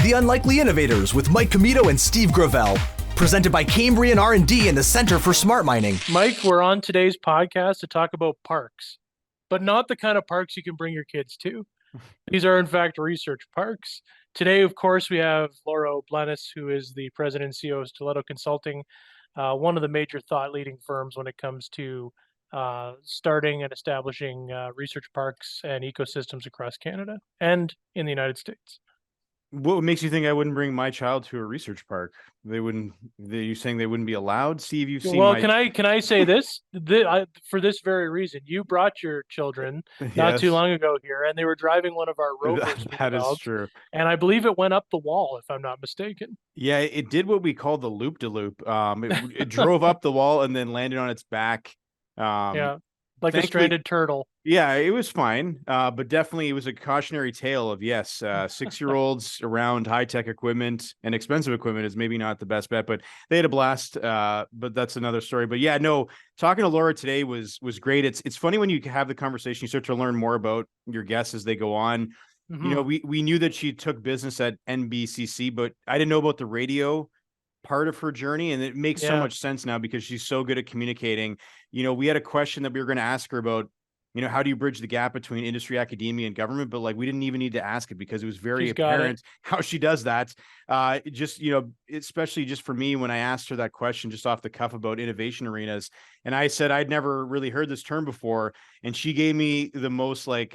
The Unlikely Innovators with Mike Commito and Steve Gravel. Presented by Cambrian R&D and the Center for Smart Mining. Mike, we're on today's podcast to talk about parks, but not the kind of parks you can bring your kids to. These are, in fact, research parks. Today, of course, we have Laura O'Blennis, who is the president and CEO of Stiletto Consulting, one of the major thought-leading firms when it comes to starting and establishing research parks and ecosystems across Canada and in the United States. What makes you think I wouldn't bring my child to a research park? You saying they wouldn't be allowed? Steve, you've seen. Well, can I say this? For this very reason, you brought your children not too long ago here, and they were driving one of our rovers. That is true. And I believe it went up the wall, if I'm not mistaken. Yeah, it did what we call the loop-de-loop. It drove up the wall and then landed on its back. Yeah, like a stranded turtle. Yeah, it was fine, but definitely it was a cautionary tale of, yes, 6-year-olds around high-tech equipment and expensive equipment is maybe not the best bet, but they had a blast, but that's another story. But yeah, no, talking to Laura today was great. It's funny when you have the conversation, you start to learn more about your guests as they go on. Mm-hmm. You know, we knew that she took business at NBCC, but I didn't know about the radio part of her journey, and it makes so much sense now because she's so good at communicating. You know, we had a question that we were going to ask her about, you know, how do you bridge the gap between industry, academia, and government? But like, we didn't even need to ask it because it was very apparent how she does that. Just, you know, especially just for me, when I asked her that question just off the cuff about innovation arenas, and I said, I'd never really heard this term before. And she gave me the most like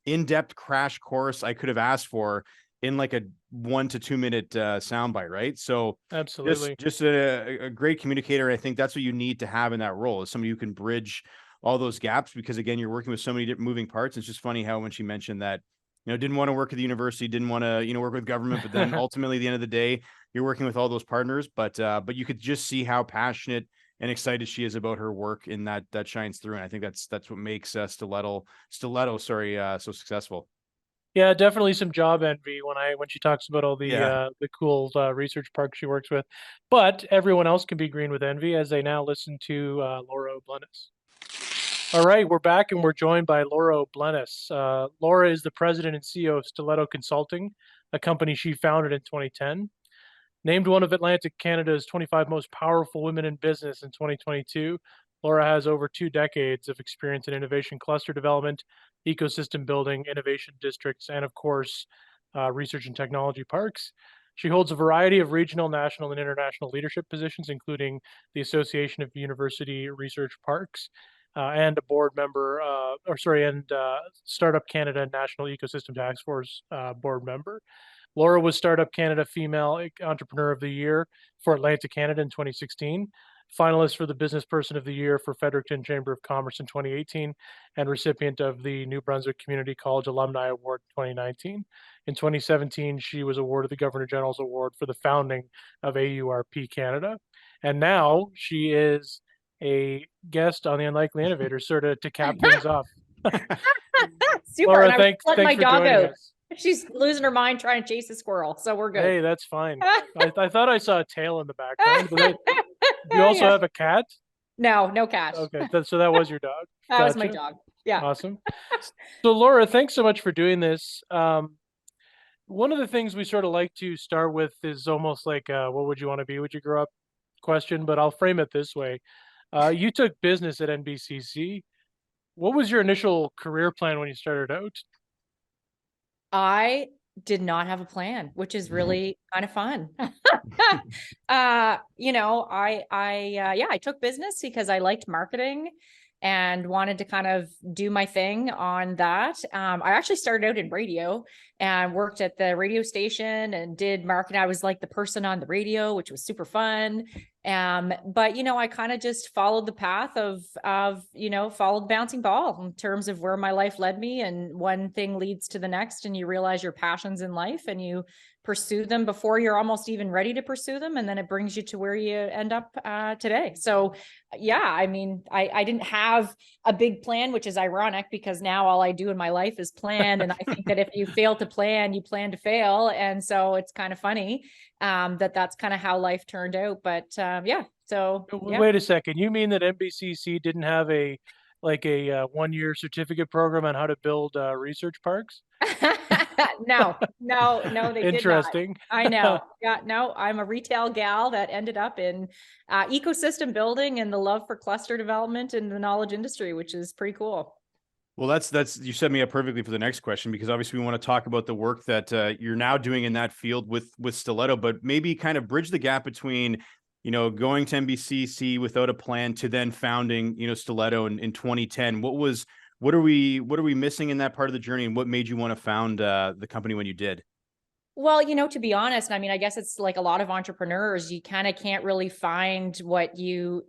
in-depth crash course I could have asked for in like a 1 to 2 minute soundbite, right? So absolutely, just a great communicator. I think that's what you need to have in that role, is somebody who can bridge all those gaps, because again, you're working with so many different moving parts. It's just funny how when she mentioned that, you know, didn't want to work at the university, didn't want to, you know, work with government, but then ultimately at the end of the day, you're working with all those partners. But you could just see how passionate and excited she is about her work, and that shines through. And I think that's what makes Stiletto so successful. Yeah, definitely some job envy when she talks about all the cool research parks she works with. But everyone else can be green with envy as they now listen to Laura O'Blennis. All right, we're back and we're joined by Laura O'Blennis. Laura is the president and CEO of Stiletto Consulting, a company she founded in 2010. Named one of Atlantic Canada's 25 most powerful women in business in 2022, Laura has over 2 decades of experience in innovation cluster development, ecosystem building, innovation districts, and of course, research and technology parks. She holds a variety of regional, national, and international leadership positions, including the Association of University Research Parks, and a board member, Startup Canada National Ecosystem Task Force board member. Laura was Startup Canada Female Entrepreneur of the Year for Atlantic Canada in 2016, finalist for the Business Person of the Year for Fredericton Chamber of Commerce in 2018, and recipient of the New Brunswick Community College Alumni Award 2019. In 2017, she was awarded the Governor General's Award for the founding of AURP Canada. And now she is a guest on the Unlikely Innovators, sort of to cap things off. Super. Laura, and thanks let my for dog joining out. us. She's losing her mind trying to chase a squirrel, so we're good. Hey, that's fine. I thought I saw a tail in the background. But you also have a cat? No cat. Okay, so that was your dog. That was my dog. Yeah. Awesome. So Laura, thanks so much for doing this. One of the things we sort of like to start with is almost like what would you want to be? Would you grow up question, but I'll frame it this way. You took business at NBCC. What was your initial career plan when you started out? I did not have a plan, which is really kind of fun. You know, I took business because I liked marketing and wanted to kind of do my thing on that. I actually started out in radio and worked at the radio station and did marketing. I was like the person on the radio, which was super fun. But, you know, I kind of just followed the path of, followed the bouncing ball in terms of where my life led me. And one thing leads to the next, and you realize your passions in life and you pursue them before you're almost even ready to pursue them. And then it brings you to where you end up today. So yeah, I mean, I didn't have a big plan, which is ironic because now all I do in my life is plan. And I think that if you fail to plan, you plan to fail. And so it's kind of funny that's kind of how life turned out. But so yeah. Wait a second. You mean that NBCC didn't have a 1-year certificate program on how to build research parks? No, they did not. Interesting. I know. Yeah, no, I'm a retail gal that ended up in ecosystem building and the love for cluster development in the knowledge industry, which is pretty cool. Well, that's you set me up perfectly for the next question, because obviously we want to talk about the work that you're now doing in that field with Stiletto, but maybe kind of bridge the gap between, going to NBCC without a plan to then founding, Stiletto in 2010. What are we missing in that part of the journey, and what made you want to found the company when you did? Well, to be honest, I mean, I guess it's like a lot of entrepreneurs, you kind of can't really find what you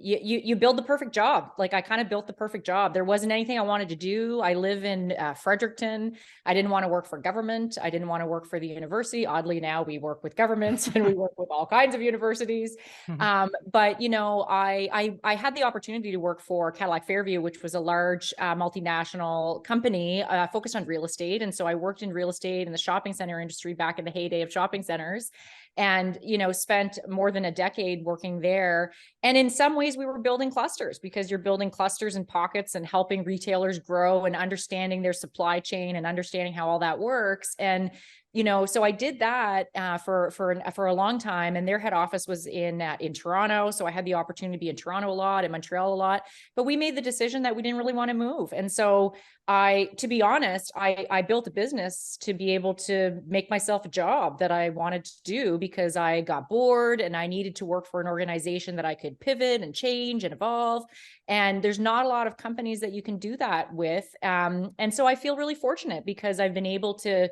build the perfect job. Like I kind of built the perfect job. There wasn't anything I wanted to do. I live in Fredericton. I didn't want to work for government. I didn't want to work for the university. Oddly, now we work with governments and we work with all kinds of universities. But I had the opportunity to work for Cadillac Fairview, which was a large multinational company focused on real estate. And so I worked in real estate in the shopping center industry back in the heyday of shopping centers, and spent more than a decade working there. And in some ways we were building clusters, because you're building clusters and pockets and helping retailers grow and understanding their supply chain and understanding how all that works. And so I did that for a long time, and their head office was in Toronto. So I had the opportunity to be in Toronto a lot, in Montreal a lot, but we made the decision that we didn't really want to move. And so to be honest, I built a business to be able to make myself a job that I wanted to do, because I got bored and I needed to work for an organization that I could pivot and change and evolve. And there's not a lot of companies that you can do that with. And so I feel really fortunate, because I've been able to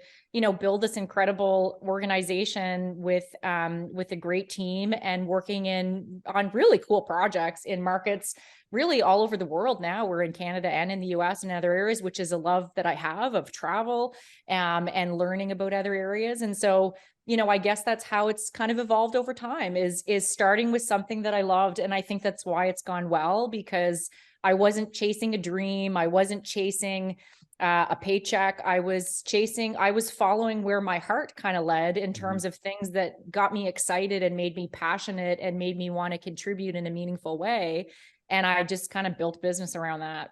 build this incredible organization with a great team, and working on really cool projects in markets really all over the world. Now we're in Canada and in the US and other areas, which is a love that I have of travel and learning about other areas. And so, I guess that's how it's kind of evolved over time, is starting with something that I loved. And I think that's why it's gone well, because I wasn't chasing a dream. I wasn't chasing a paycheck. I was following where my heart kind of led, in terms of things that got me excited and made me passionate and made me want to contribute in a meaningful way. And I just kind of built business around that.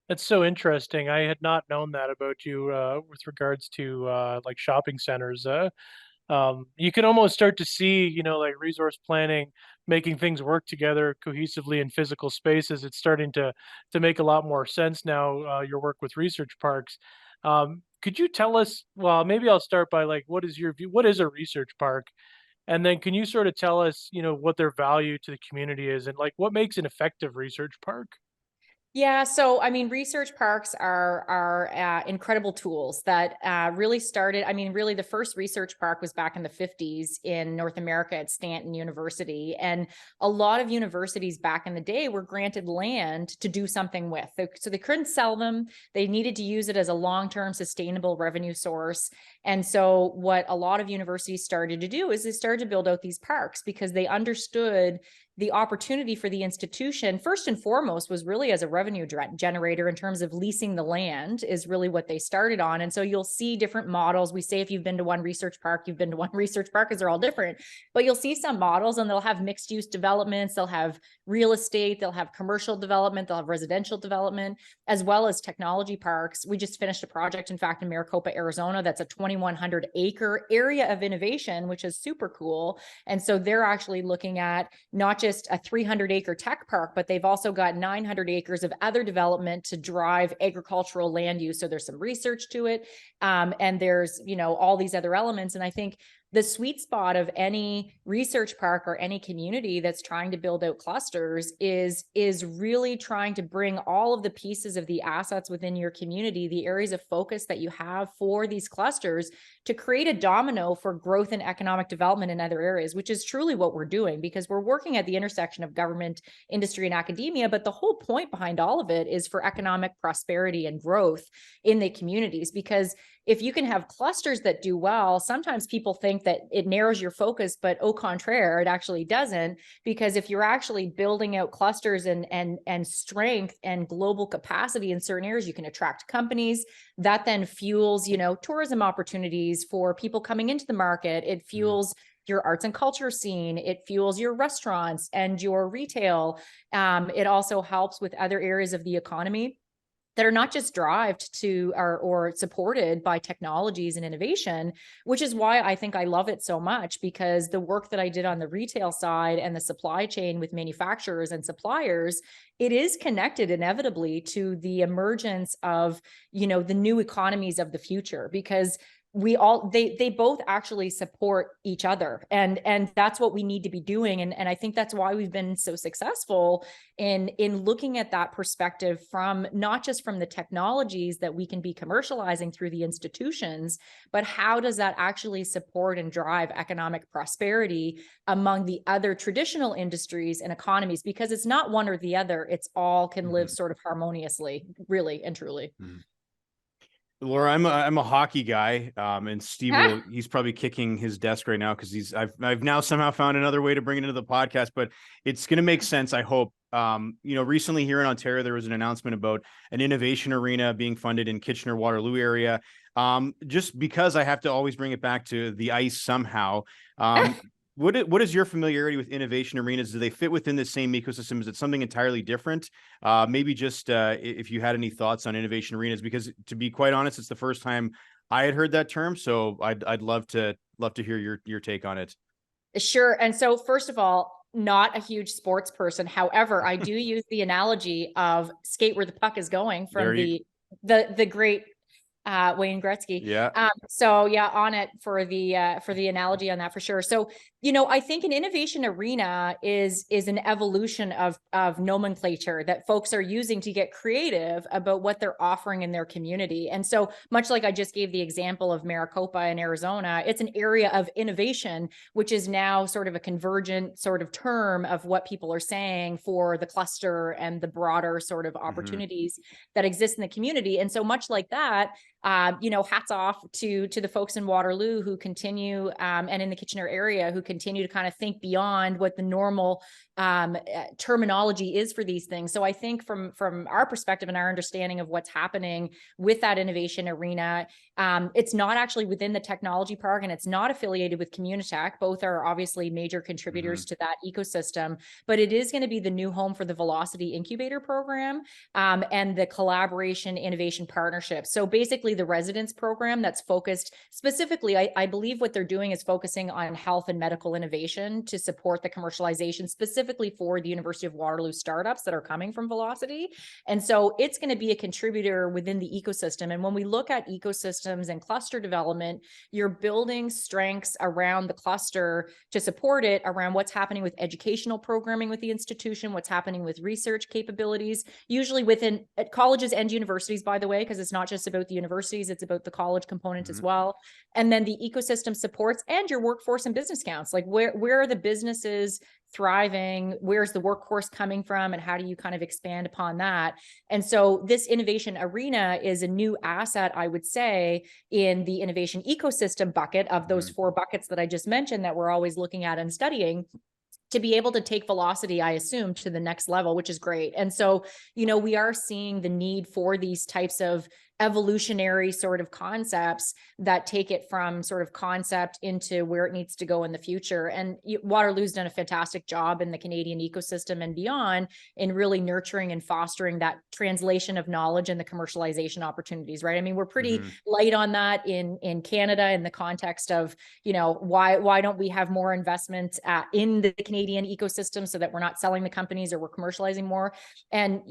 That's so interesting. I had not known that about you with regards to like shopping centers. You can almost start to see, like resource planning, making things work together cohesively in physical spaces. It's starting to make a lot more sense now. Your work with research parks. Could you tell us? Well, maybe I'll start by like, what is your view? What is a research park? And then can you sort of tell us, what their value to the community is, and like what makes an effective research park? Yeah, so I mean, research parks are incredible tools that really started. I mean, really, the first research park was back in the 50s in North America at Stanton University, and a lot of universities back in the day were granted land to do something with. So they couldn't sell them; they needed to use it as a long-term sustainable revenue source. And so, what a lot of universities started to do is they started to build out these parks, because they understood the opportunity for the institution, first and foremost, was really as a revenue generator in terms of leasing the land, is really what they started on. And so you'll see different models. We say if you've been to one research park, you've been to one research park, because they're all different. But you'll see some models, and they'll have mixed use developments, they'll have real estate, they'll have commercial development, they'll have residential development, as well as technology parks. We just finished a project, in fact, in Maricopa, Arizona, that's a 2,100 acre area of innovation, which is super cool. And so they're actually looking at not just a 300 acre tech park, but they've also got 900 acres of other development to drive agricultural land use. So there's some research to it. And there's, all these other elements. And I think the sweet spot of any research park or any community that's trying to build out clusters is really trying to bring all of the pieces of the assets within your community, the areas of focus that you have for these clusters, to create a domino for growth and economic development in other areas, which is truly what we're doing, because we're working at the intersection of government, industry, and academia. But the whole point behind all of it is for economic prosperity and growth in the communities. Because if you can have clusters that do well, sometimes people think that it narrows your focus, but au contraire, it actually doesn't. Because if you're actually building out clusters and strength and global capacity in certain areas, you can attract companies. That then fuels, tourism opportunities for people coming into the market. It fuels your arts and culture scene. It fuels your restaurants and your retail. It also helps with other areas of the economy. that are not just derived to or supported by technologies and innovation, which is why I think I love it so much, because the work that I did on the retail side and the supply chain with manufacturers and suppliers, it is connected inevitably to the emergence of, the new economies of the future, because they both actually support each other, and that's what we need to be doing. And I think that's why we've been so successful in looking at that perspective, from not just from the technologies that we can be commercializing through the institutions, but how does that actually support and drive economic prosperity among the other traditional industries and economies, because it's not one or the other, it's all can live sort of harmoniously, really and truly. Laura, I'm a hockey guy, and Steve he's probably kicking his desk right now because I've now somehow found another way to bring it into the podcast, but it's going to make sense, I hope. Recently here in Ontario, there was an announcement about an innovation arena being funded in Kitchener-Waterloo area. Just because I have to always bring it back to the ice somehow. What is your familiarity with innovation arenas? Do they fit within the same ecosystem? Is it something entirely different? Maybe just if you had any thoughts on innovation arenas, because to be quite honest, it's the first time I had heard that term. So I'd love to hear your take on it. Sure. And so first of all, not a huge sports person. However, I do use the analogy of skate where the puck is going from the great Wayne Gretzky. Yeah. So yeah, on it for the analogy on that for sure. So, I think an innovation arena is an evolution of nomenclature that folks are using to get creative about what they're offering in their community. And so much like I just gave the example of Maricopa in Arizona, it's an area of innovation, which is now sort of a convergent sort of term of what people are saying for the cluster and the broader sort of opportunities that exist in the community. And so much like that, hats off to the folks in Waterloo who continue, and in the Kitchener area, who continue to kind of think beyond what the normal terminology is for these things. So I think from our perspective and our understanding of what's happening with that innovation arena, it's not actually within the technology park, and it's not affiliated with Communitech. Both are obviously major contributors to that ecosystem, but it is going to be the new home for the Velocity Incubator Program, and the Collaboration Innovation Partnership. So basically the residence program that's focused specifically, I believe what they're doing is focusing on health and medical innovation to support the commercialization, specifically for the University of Waterloo startups that are coming from Velocity. And so it's going to be a contributor within the ecosystem. And when we look at ecosystems and cluster development, you're building strengths around the cluster to support it, around what's happening with educational programming with the institution, what's happening with research capabilities, usually within colleges and universities, by the way, because it's not just about the universities, it's about the college component as well. And then the ecosystem supports and your workforce and business counts. Like where are the businesses thriving? Where's the workforce coming from? And how do you kind of expand upon that? And so this innovation arena is a new asset, I would say, in the innovation ecosystem bucket of those 4 buckets that I just mentioned that we're always looking at and studying, to be able to take Velocity, I assume, to the next level, which is great. And so, we are seeing the need for these types of evolutionary sort of concepts that take it from sort of concept into where it needs to go in the future. And Waterloo's done a fantastic job in the Canadian ecosystem and beyond in really nurturing and fostering that translation of knowledge and the commercialization opportunities, right? I mean, we're pretty light on that in Canada in the context of, why don't we have more investment in the Canadian ecosystem so that we're not selling the companies or we're commercializing more. And,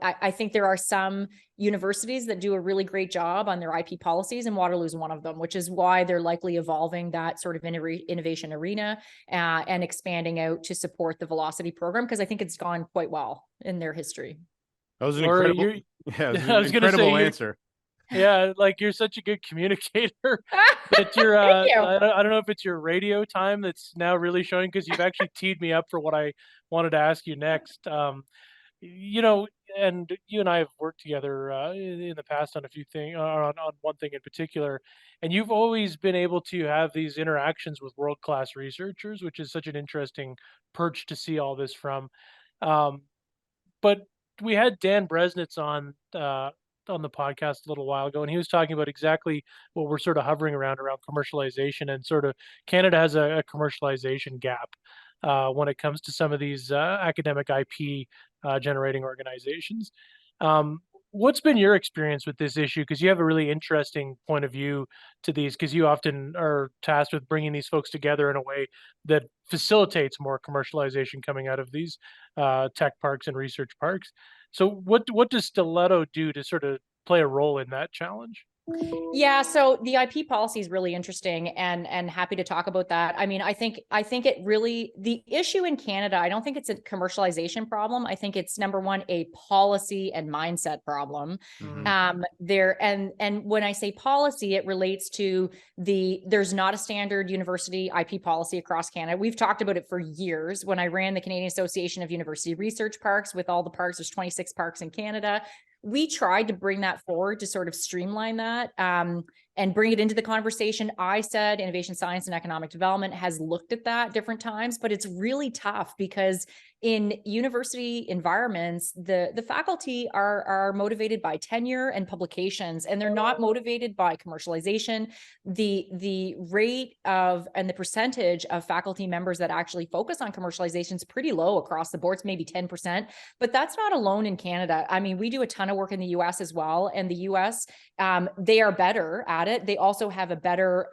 I think there are some universities that do a really great job on their IP policies, and Waterloo is one of them, which is why they're likely evolving that sort of innovation arena and expanding out to support the Velocity program, because I think it's gone quite well in their history. That was an incredible answer. Yeah, like you're such a good communicator that you're Thank you. I don't know if it's your radio time that's now really showing, because you've actually teed me up for what I wanted to ask you next. And you and I have worked together in the past on a few things, on one thing in particular, and you've always been able to have these interactions with world-class researchers, which is such an interesting perch to see all this from. But we had Dan Bresnitz on the podcast a little while ago, and he was talking about exactly what we're sort of hovering around commercialization, and sort of Canada has a commercialization gap when it comes to some of these academic IP generating organizations. What's been your experience with this issue? Because you have a really interesting point of view to these, because you often are tasked with bringing these folks together in a way that facilitates more commercialization coming out of these tech parks and research parks. So what does Stiletto do to sort of play a role in that challenge? Yeah, so the IP policy is really interesting, and happy to talk about that. I mean, I think it really, the issue in Canada, I don't think it's a commercialization problem. I think it's, number one, a policy and mindset problem. There, and when I say policy, it relates to there's not a standard university IP policy across Canada. We've talked about it for years. When I ran the Canadian Association of University Research Parks, with all the parks, there's 26 parks in Canada. We tried to bring that forward to sort of streamline that and bring it into the conversation. I said Innovation, Science, and Economic Development has looked at that different times, but it's really tough because in university environments, the faculty are motivated by tenure and publications, and they're not motivated by commercialization. The rate of and the percentage of faculty members that actually focus on commercialization is pretty low across the board. It's maybe 10%, but that's not alone in Canada. I mean, we do a ton of work in the US as well, and the US, they are better at it. They also have a better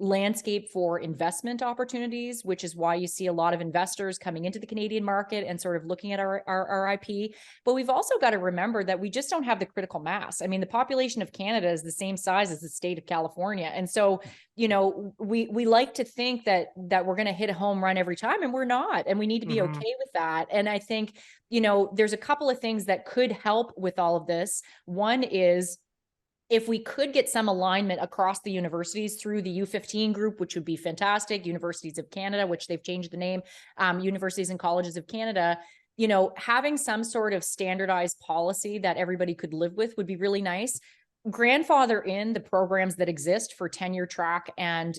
landscape for investment opportunities, which is why you see a lot of investors coming into the Canadian market and sort of looking at our IP. But we've also got to remember that we just don't have the critical mass. I mean, the population of Canada is the same size as the state of California. And so, you know, we like to think that we're going to hit a home run every time, and we're not. And we need to be okay with that. And I think, you know, there's a couple of things that could help with all of this. One is, if we could get some alignment across the universities through the U15 group, which would be fantastic, Universities of Canada, which they've changed the name, Universities and Colleges of Canada, you know, having some sort of standardized policy that everybody could live with would be really nice. Grandfather in the programs that exist for tenure track and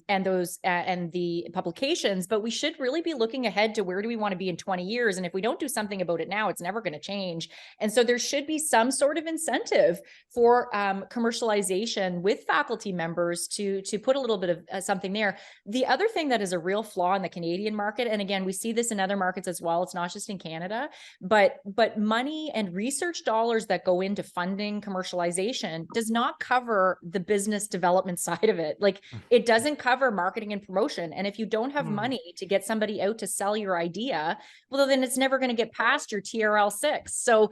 those and the publications, but we should really be looking ahead to where do we want to be in 20 years. And if we don't do something about it now, it's never going to change. And so there should be some sort of incentive for commercialization with faculty members to put a little bit of something there. The other thing that is a real flaw in the Canadian market, and again, we see this in other markets as well, it's not just in Canada, but money and research dollars that go into funding commercialization does not cover the business development side of it. Like, it doesn't cover marketing and promotion. And if you don't have money to get somebody out to sell your idea, well, then it's never going to get past your TRL 6. So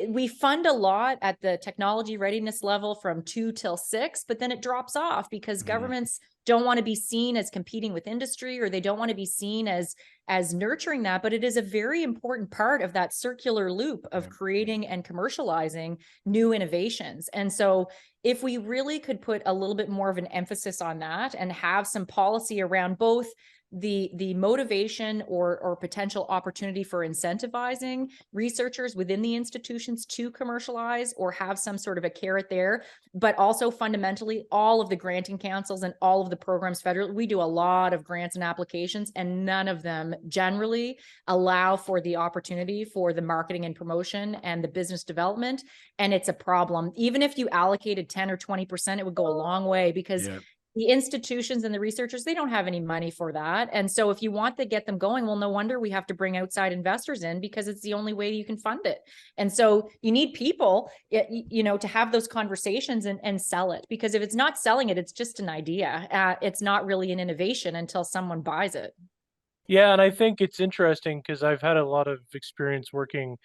we fund a lot at the technology readiness level from 2 till 6, but then it drops off because governments don't want to be seen as competing with industry, or they don't want to be seen as nurturing that. But it is a very important part of that circular loop of creating and commercializing new innovations. And so if we really could put a little bit more of an emphasis on that and have some policy around both the motivation or potential opportunity for incentivizing researchers within the institutions to commercialize or have some sort of a carrot there, but also fundamentally all of the granting councils and all of the programs federally, we do a lot of grants and applications, and none of them generally allow for the opportunity for the marketing and promotion and the business development. And it's a problem. Even if you allocated 10 or 20%, it would go a long way, because the institutions and the researchers, they don't have any money for that. And so if you want to get them going, well, no wonder we have to bring outside investors in, because it's the only way you can fund it. And so you need people, you know, to have those conversations and sell it, because if it's not selling it, it's just an idea. It's not really an innovation until someone buys it. Yeah, and I think it's interesting because I've had a lot of experience working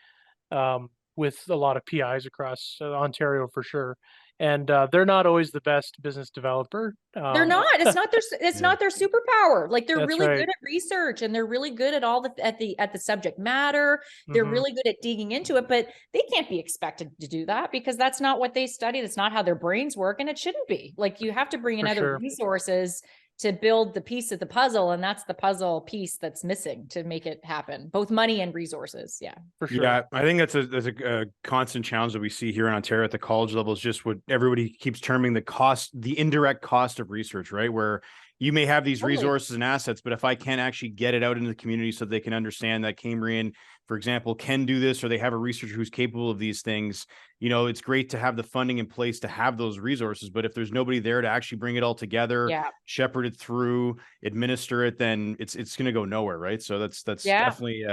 with a lot of PIs across Ontario for sure. And they're not always the best business developer. They're not. It's not their. It's not their superpower. Like, they're really right. good at research, and they're really good at all at the subject matter. They're really good at digging into it, but they can't be expected to do that because that's not what they study. That's not how their brains work, and it shouldn't be. Like, you have to bring in other resources to build the piece of the puzzle, and that's the puzzle piece that's missing to make it happen, both money and resources. Yeah, for sure. Yeah, I think that's a constant challenge that we see here in Ontario at the college level, is just what everybody keeps terming the indirect cost of research, right? Where you may have these resources and assets, but if I can't actually get it out into the community so they can understand that Cambrian, for example, can do this, or they have a researcher who's capable of these things, you know, it's great to have the funding in place to have those resources. But if there's nobody there to actually bring it all together, shepherd it through, administer it, then it's going to go nowhere, right? So that's definitely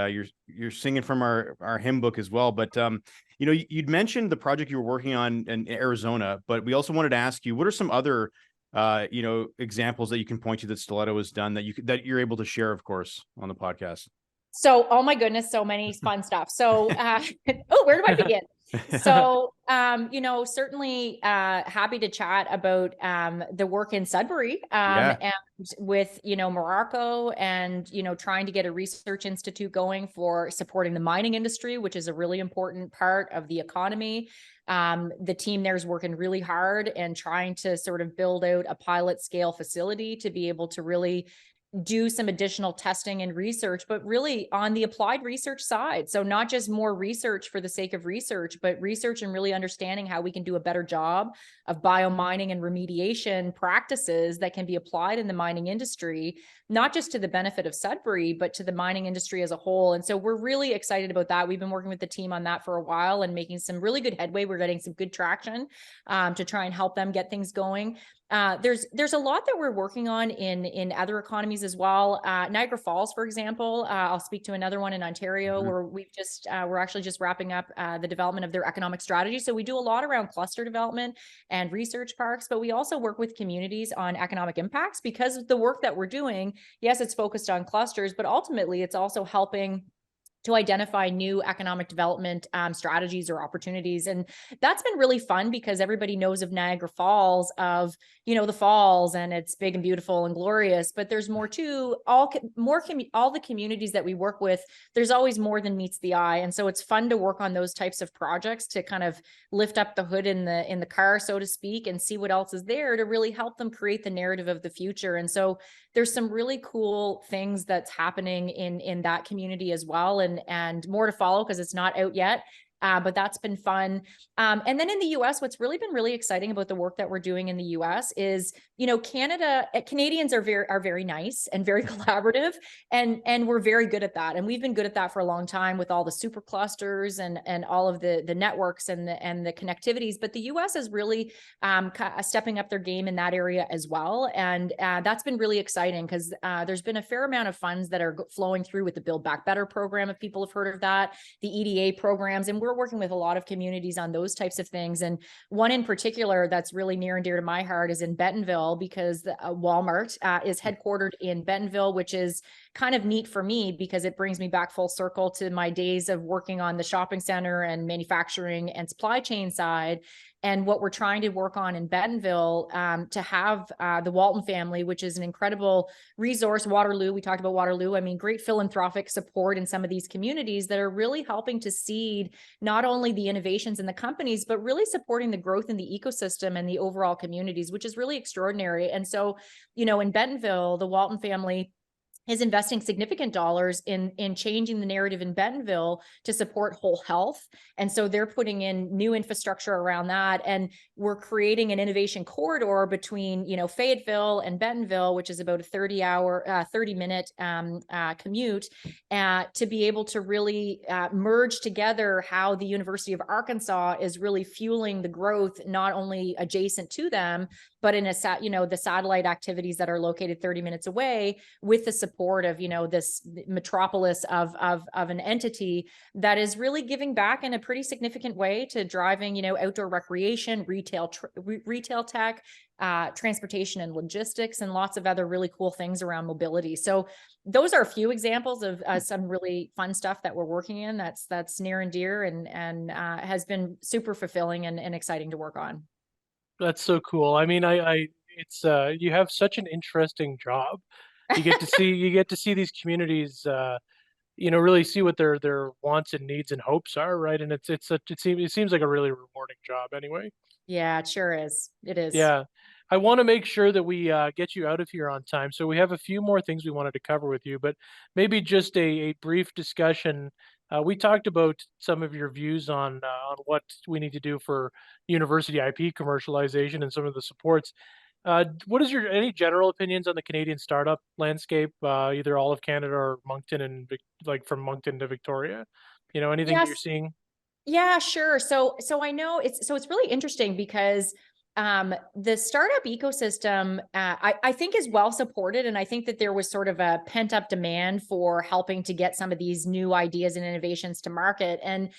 you're singing from our hymn book as well. But You'd mentioned the project you were working on in Arizona, but we also wanted to ask you, what are some other, examples that you can point to that Stiletto has done that you're able to share, of course, on the podcast? So, oh my goodness, so many fun stuff. So, where do I begin? So, certainly happy to chat about the work in Sudbury and with, Morocco and, trying to get a research institute going for supporting the mining industry, which is a really important part of the economy. The team there is working really hard and trying to sort of build out a pilot scale facility to be able to really do some additional testing and research, but really on the applied research side. So not just more research for the sake of research, but research and really understanding how we can do a better job of biomining and remediation practices that can be applied in the mining industry, not just to the benefit of Sudbury, but to the mining industry as a whole. And so we're really excited about that. We've been working with the team on that for a while and making some really good headway. We're getting some good traction to try and help them get things going. There's a lot that we're working on in other economies as well. Niagara Falls, for example, I'll speak to another one in Ontario where we're actually just wrapping up the development of their economic strategy. So we do a lot around cluster development and research parks, but we also work with communities on economic impacts because of the work that we're doing. Yes, it's focused on clusters, but ultimately it's also helping to identify new economic development strategies or opportunities. And that's been really fun because everybody knows of Niagara Falls, of, the falls, and it's big and beautiful and glorious, but there's more to all the communities that we work with. There's always more than meets the eye. And so it's fun to work on those types of projects to kind of lift up the hood in the car, so to speak, and see what else is there to really help them create the narrative of the future. And so there's some really cool things that's happening in that community as well. And more to follow because it's not out yet. But that's been fun. And then in the US, what's really been really exciting about the work that we're doing in the US is, Canadians are very nice and very collaborative, and we're very good at that. And we've been good at that for a long time with all the super clusters and all of the networks and the connectivities. But the US is really stepping up their game in that area as well. And that's been really exciting because there's been a fair amount of funds that are flowing through with the Build Back Better program, if people have heard of that, the EDA programs, and we're working with a lot of communities on those types of things. And one in particular that's really near and dear to my heart is in Bentonville, because Walmart is headquartered in Bentonville, which is kind of neat for me because it brings me back full circle to my days of working on the shopping center and manufacturing and supply chain side. And what we're trying to work on in Bentonville to have the Walton family, which is an incredible resource, Waterloo, we talked about Waterloo. I mean, great philanthropic support in some of these communities that are really helping to seed not only the innovations in the companies, but really supporting the growth in the ecosystem and the overall communities, which is really extraordinary. And so, in Bentonville, the Walton family is investing significant dollars in changing the narrative in Bentonville to support whole health. And so they're putting in new infrastructure around that. And we're creating an innovation corridor between, Fayetteville and Bentonville, which is about a 30-minute commute, to be able to really merge together how the University of Arkansas is really fueling the growth, not only adjacent to them, but in the satellite activities that are located 30 minutes away, with the support of, this metropolis of an entity that is really giving back in a pretty significant way to driving, outdoor recreation, retail tech, transportation and logistics, and lots of other really cool things around mobility. So those are a few examples of some really fun stuff that we're working in that's near and dear and has been super fulfilling and exciting to work on. That's so cool. I mean, it's you have such an interesting job. You get to see these communities, really see what their wants and needs and hopes are, right? And it seems like a really rewarding job anyway. Yeah, it sure is. It is. Yeah. I want to make sure that we get you out of here on time. So we have a few more things we wanted to cover with you, but maybe just a brief discussion. We talked about some of your views on what we need to do for university IP commercialization and some of the supports. What is any general opinions on the Canadian startup landscape, either all of Canada or Moncton and from Moncton to Victoria? Anything that you're Yes. seeing? Yeah, sure. So I know it's really interesting because the startup ecosystem, I think, is well supported. And I think that there was sort of a pent up demand for helping to get some of these new ideas and innovations to market. And,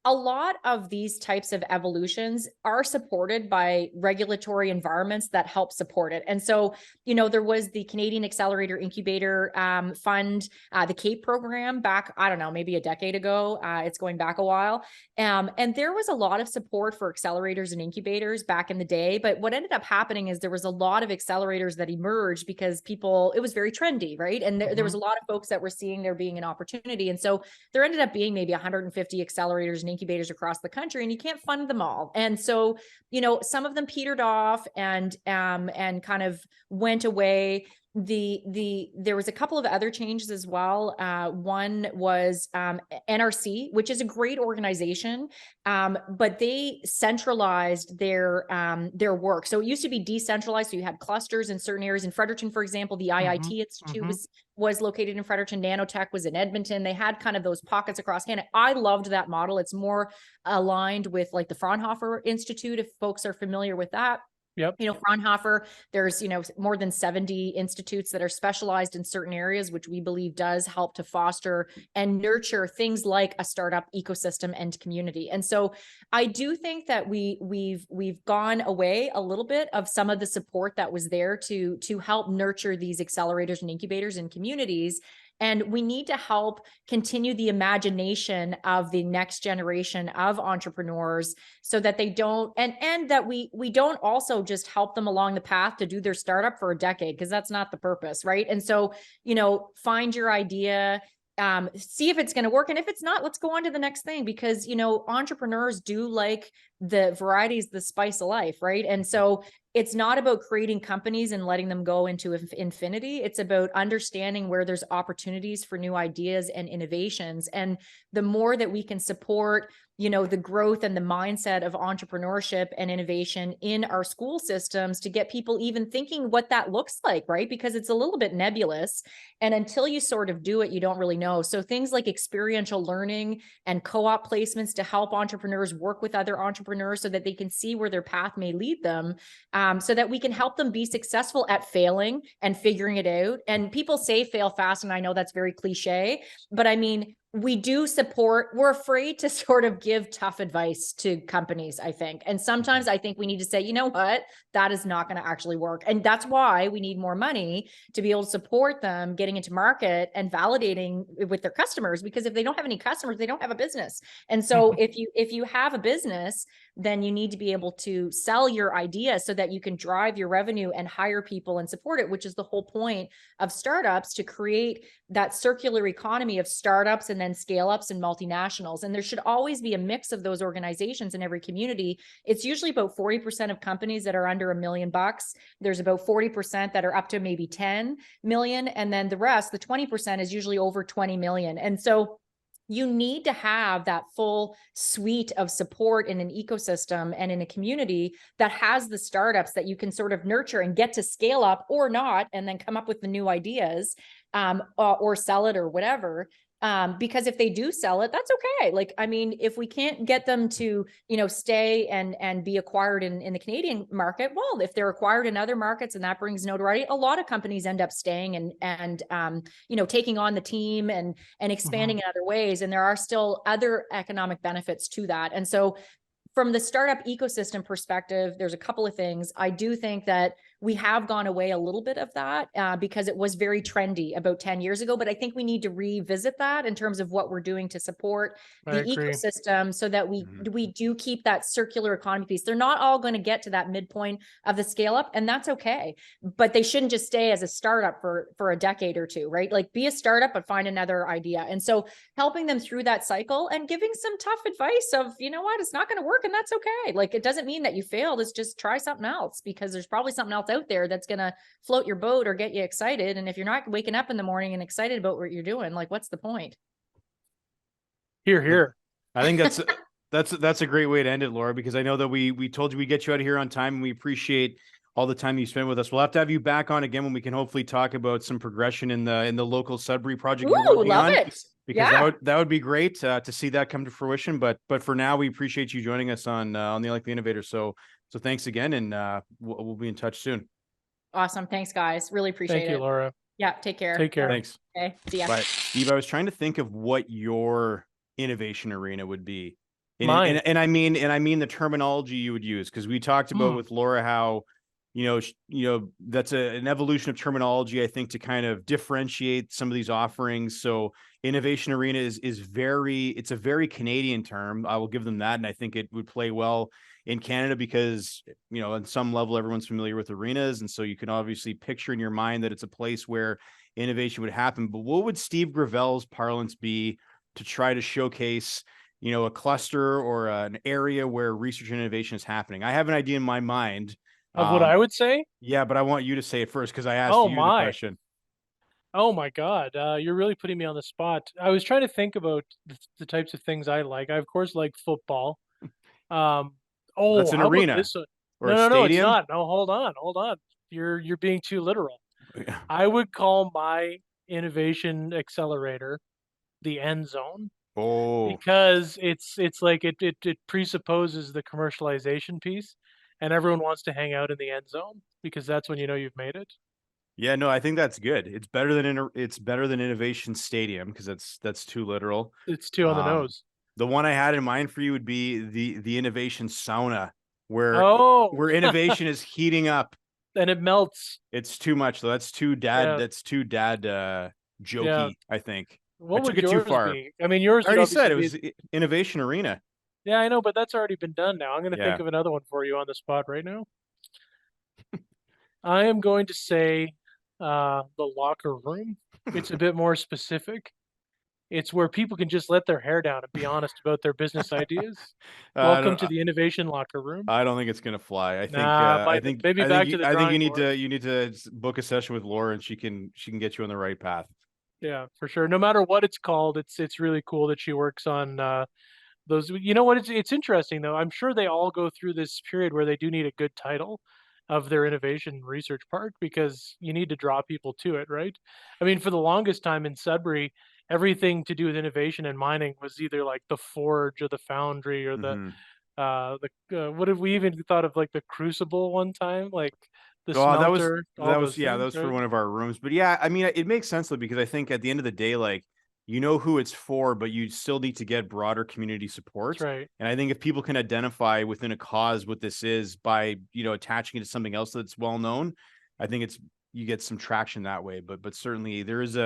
a lot of these types of evolutions are supported by regulatory environments that help support it. And so, there was the Canadian Accelerator Incubator Fund, the CAPE program back, I don't know, maybe a decade ago. It's going back a while. And there was a lot of support for accelerators and incubators back in the day. But what ended up happening is there was a lot of accelerators that emerged because it was very trendy, right? And there was a lot of folks that were seeing there being an opportunity. And so there ended up being maybe 150 accelerators and incubators across the country, and you can't fund them all. And so, some of them petered off and kind of went away. There was a couple of other changes as well. One was NRC, which is a great organization, but they centralized their work. So it used to be decentralized. So you had clusters in certain areas. In Fredericton, for example, the IIT Institute was located in Fredericton. Nanotech was in Edmonton. They had kind of those pockets across Canada. I loved that model. It's more aligned with like the Fraunhofer Institute, if folks are familiar with that. Yep. Fraunhofer, there's, more than 70 institutes that are specialized in certain areas, which we believe does help to foster and nurture things like a startup ecosystem and community. And so I do think that we've gone away a little bit of some of the support that was there to help nurture these accelerators and incubators and communities. And we need to help continue the imagination of the next generation of entrepreneurs so that they don't, and that we don't also just help them along the path to do their startup for a decade, because that's not the purpose, right? And so, find your idea, see if it's going to work. And if it's not, let's go on to the next thing, because, entrepreneurs do like the varieties, the spice of life, right? And so it's not about creating companies and letting them go into infinity. It's about understanding where there's opportunities for new ideas and innovations. And the more that we can support, the growth and the mindset of entrepreneurship and innovation in our school systems to get people even thinking what that looks like, right? Because it's a little bit nebulous. And until you sort of do it, you don't really know. So things like experiential learning and co-op placements to help entrepreneurs work with other entrepreneurs so that they can see where their path may lead them, so that we can help them be successful at failing and figuring it out. And people say fail fast, and I know that's very cliche, but I mean, we do support, we're afraid to sort of give tough advice to companies, I think. And sometimes I think we need to say, you know what, that is not going to actually work. And that's why we need more money to be able to support them getting into market and validating with their customers, because if they don't have any customers, they don't have a business. And so if you have a business, then you need to be able to sell your idea so that you can drive your revenue and hire people and support it, which is the whole point of startups, to create that circular economy of startups and then scale ups and multinationals. And there should always be a mix of those organizations in every community. It's usually about 40% of companies that are under $1 million. There's about 40% that are up to maybe 10 million. And then the rest, the 20%, is usually over 20 million. And so you need to have that full suite of support in an ecosystem and in a community that has the startups that you can sort of nurture and get to scale up or not, and then come up with the new ideas, or sell it or whatever. Because if they do sell it, that's okay. Like, I mean, if we can't get them to, stay and be acquired in the Canadian market, well, if they're acquired in other markets and that brings notoriety, a lot of companies end up staying and taking on the team and expanding in other ways. And there are still other economic benefits to that. And so from the startup ecosystem perspective, there's a couple of things. I do think that we have gone away a little bit of that because it was very trendy about 10 years ago. But I think we need to revisit that in terms of what we're doing to support the ecosystem so that we do keep that circular economy piece. They're not all going to get to that midpoint of the scale up, and that's okay. But they shouldn't just stay as a startup for a decade or two, right? Like, be a startup, but find another idea. And so helping them through that cycle and giving some tough advice of, you know what, it's not going to work, and that's okay. Like, it doesn't mean that you failed. It's just try something else, because there's probably something else out there that's going to float your boat or get you excited. And if you're not waking up in the morning and excited about what you're doing, like, what's the point? Here. I think that's a great way to end it, Laura, because I know that we told you we'd get you out of here on time, and we appreciate all the time you spent with us. We'll have to have you back on again when we can hopefully talk about some progression in the local Sudbury project. Ooh, love it. Because that would be great to see that come to fruition. But for now, we appreciate you joining us on the Unlikely Innovators. So thanks again, and we'll be in touch soon. Awesome. Thanks, guys. Really appreciate it. Thank you, Laura. Yeah. Take care. Take care. Thanks. Okay. See ya. Bye. Eve, I was trying to think of what your innovation arena would be. Mine. And I mean the terminology you would use, because we talked about with Laura how, that's an evolution of terminology, I think, to kind of differentiate some of these offerings. So innovation arena is it's a very Canadian term. I will give them that. And I think it would play well in Canada because, on some level, everyone's familiar with arenas. And so you can obviously picture in your mind that it's a place where innovation would happen. But what would Steve Gravel's parlance be to try to showcase, a cluster or an area where research and innovation is happening? I have an idea in my mind. Of what I would say? Yeah, but I want you to say it first because I asked Oh you the my. question. Oh my God. You're really putting me on the spot. I was trying to think about the types of things I like. I of course like football. Um, That's an how about arena this one? or No, a no, no, it's stadium. not. No, hold on, hold on. You're being too literal. Yeah. I would call my innovation accelerator the end zone Oh, because it's like it presupposes the commercialization piece, and everyone wants to hang out in the end zone because that's when you know you've made it. yeah. No, I think that's good. It's better than Innovation Stadium because that's too literal. It's too on the Um, nose. the one I had in mind for you would be the innovation sauna, where Oh, innovation is heating up. and it melts. It's too much though. That's too dad. Yeah, That's too dad yeah. jokey. I think I What took would it too yours far. be? I mean, yours I would already said obviously it be. was Innovation Arena. Yeah, I know, but that's already been done now. I'm going to think Yeah. of another one for you on the spot right now. I am going to say the locker room. It's a bit more specific. It's where people can just let their hair down and be honest about their business ideas. I Welcome don't. to the innovation locker room. I don't think it's gonna fly. Nah, maybe back to the drawing board. You need to book a session with Laura, and she can get you on the right path. Yeah, for sure. No matter what it's called, it's really cool that she works on those. You know what? It's interesting though. I'm sure they all go through this period where they do need a good title of their innovation research park because you need to draw people to it, right? I mean, for the longest time in Sudbury, everything to do with innovation and mining was either like the forge or the foundry or Mm-hmm. what have we even thought of like the crucible one time, like the Oh, smelter, all those that things, was for right? one of our rooms. But yeah, I mean, it makes sense though because I think at the end of the day, like you know who it's for, but you still need to get broader community That's support. right. And I think if people can identify within a cause what this is by attaching it to something else that's well known, I think you get some traction that way. But certainly there is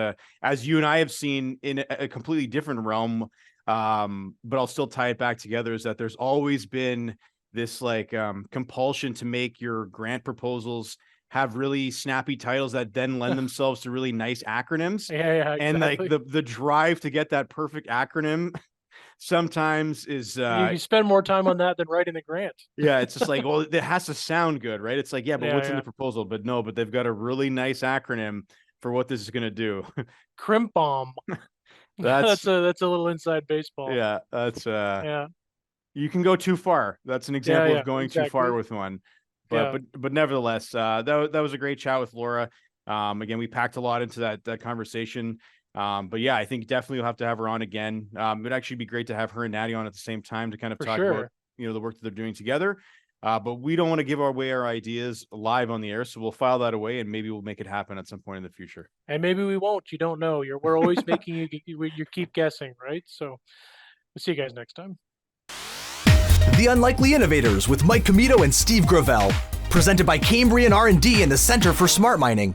as you and I have seen in a completely different realm. But I'll still tie it back together is that there's always been this like compulsion to make your grant proposals have really snappy titles that then lend themselves to really nice acronyms. Yeah, yeah, And like exactly. the drive to get that perfect acronym sometimes is You spend more time on that than writing the grant. yeah, it's just like, well, it has to sound good, right? It's like, yeah, but Yeah, what's in yeah. the proposal? But no, but they've got a really nice acronym for what this is going to do. Crimp bomb. That's That's a little inside baseball. yeah, that's Yeah, you can go too far. That's an yeah, example yeah, of going too far exactly. with one. Yeah, But nevertheless, that was a great chat with Laura. Again, we packed a lot into that conversation. But yeah, I think definitely we'll have to have her on again. It'd actually be great to have her and Natty on at the same time to kind of for talk about, sure. the work that they're doing together. But we don't want to give away our ideas live on the air, so we'll file that away and maybe we'll make it happen at some point in the future. And maybe we won't. You don't know. We're always making you keep guessing, right? So we'll see you guys next time. The Unlikely Innovators with Mike Commito and Steve Gravel. Presented by Cambrian R&D and the Center for Smart Mining.